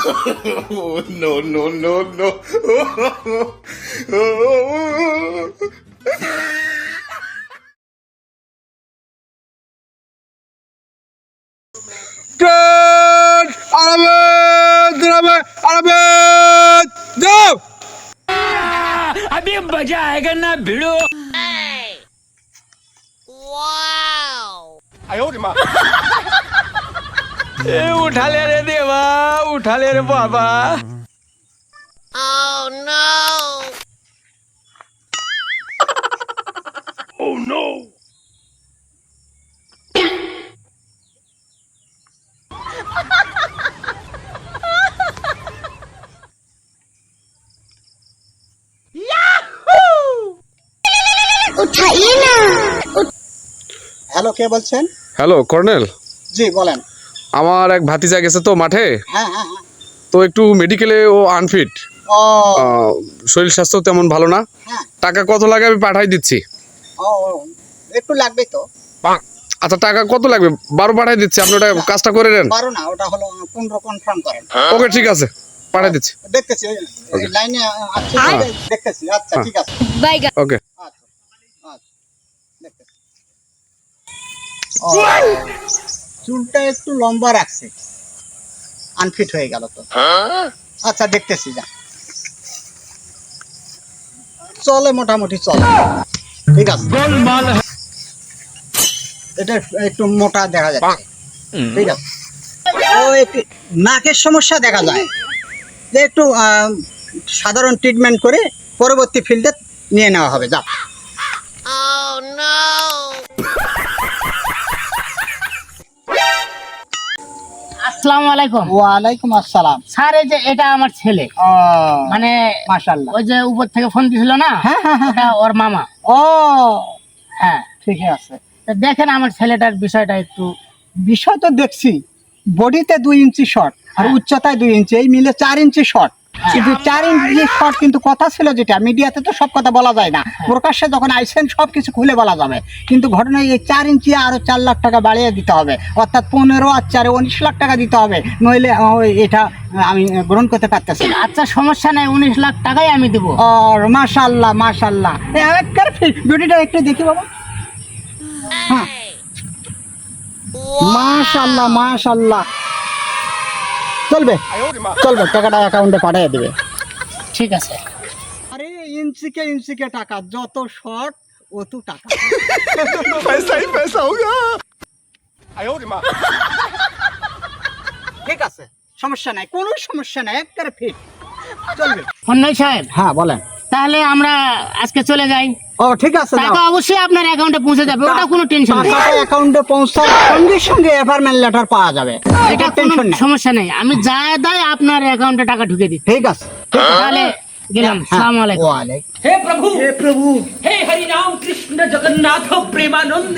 Oh, no, no, no, no. Turn! Arabet! Go! अभी मजा आएगा ना भिड़ो। ए उठा ले रे देवा, उठा ले रे बाबा। হ্যালো, কে বলছেন? হ্যালো কর্নেল, জি বলেন। আমার এক ভাতিজা গেছে তো মাঠে, হ্যাঁ হ্যাঁ হ্যাঁ। তো একটু মেডিকেলে ও আনফিট, ও শরীর স্বাস্থ্য তেমন ভালো না। হ্যাঁ। টাকা কত লাগে আমি পাঠাই দিচ্ছি। ও একটু লাগবে তো। আচ্ছা টাকা কত লাগবে? 12 পাঠাই দিচ্ছি, আপনি ওটা কাজটা করে নেন। 12 না, ওটা হলো 15 কনফার্ম করেন। ওকে ঠিক আছে, পাঠাই দিচ্ছি। দেখতেছি লাইনে আছে, দেখতেছি। আচ্ছা ঠিক আছে। ওকে। আচ্ছা আচ্ছা দেখতেছি। ও, চুলটা একটু লম্বা রাখছে, আনফিট হয়ে গেল তো। আচ্ছা দেখতেছি, যা চলে, মোটামুটি চলে, ঠিক আছে। এটা একটু মোটা দেখা যাচ্ছে, ঠিক আছে। ও একটু নাকের সমস্যা দেখা যায়, যে একটু সাধারণ ট্রিটমেন্ট করে পরবর্তী ফিল্ডে নিয়ে নেওয়া হবে। যা। আসসালামু আলাইকুম। ওয়ালাইকুম আসসালাম। স্যার, এই যে এটা আমার ছেলে, ও মানে মাশাআল্লাহ। ওই যে উপর থেকে ফোন দিছিল না, হ্যাঁ হ্যাঁ হ্যাঁ, ওটা ওর মামা। ও হ্যাঁ, ঠিকই আছে। তা দেখেন আমার ছেলেটার বিষয়টা একটু। বিষয় তো দেখছি, বডিতে 2 ইঞ্চি শর্ট আর হ্যাঁ। উচ্চতায় 2 ইঞ্চি, এই মিলে 4 ইঞ্চি শর্ট। কিন্তু 4 ইঞ্চি শর্ট, কিন্তু কথা ছিল যেটা, মিডিয়াতে তো সব কথা বলা যায় না, প্রকাশ্যে যখন আইসেন সব কিছু খুলে বলা যাবে। কিন্তু ঘটনায় এই 4 ইঞ্চি আরো 4 লাখ টাকা বাড়িয়ে দিতে হবে, অর্থাৎ 15 আর 4 19 লাখ টাকা দিতে হবে, নইলে এটা আমি গ্রহণ করতে পারতেছি না। আচ্ছা সমস্যা নাই, 19 লাখ টাকাই আমি দেবো। ও মাশাআল্লাহ মাশাআল্লাহ, একবার ভিডিওটা একটু দেখি বাবা। হ্যাঁ মাশাআল্লাহ মাশাআল্লাহ, চলবে চলবে, টাকাটা অ্যাকাউন্টে পাঠিয়ে দেবে। ঠিক আছে। আরে ইঞ্চিকে ইঞ্চিকে টাকা, যত শর্ট অত টাকা। पैसा ही पैसा होगा। ঠিক আছে, সমস্যা নাই, কোনো সমস্যা নাই, একবারে ফিট চলবে। ফন্নাই সাহেব, হ্যাঁ বলেন। তাহলে আমরা আজকে চলে যাই। ও ঠিক আছে, টাকা অবশ্যই আপনার অ্যাকাউন্টে পৌঁছে যাবে, ওটা কোনো টেনশন নেই। টাকাটা অ্যাকাউন্টে পৌঁছার সঙ্গে সঙ্গে অ্যাপয়েন্টমেন্ট লেটার পাওয়া যাবে, এটা এটা কোনো টেনশন নেই। সমস্যা নেই, আমি যা দেয় আপনার অ্যাকাউন্টে টাকা ঢুকে দিই। ঠিক আছে। তাহলে গেলাম। আসসালামু আলাইকুম। ওয়ালাইকুম। हे प्रभु हे हरि राम कृष्ण जगन्नाथ प्रेमानंद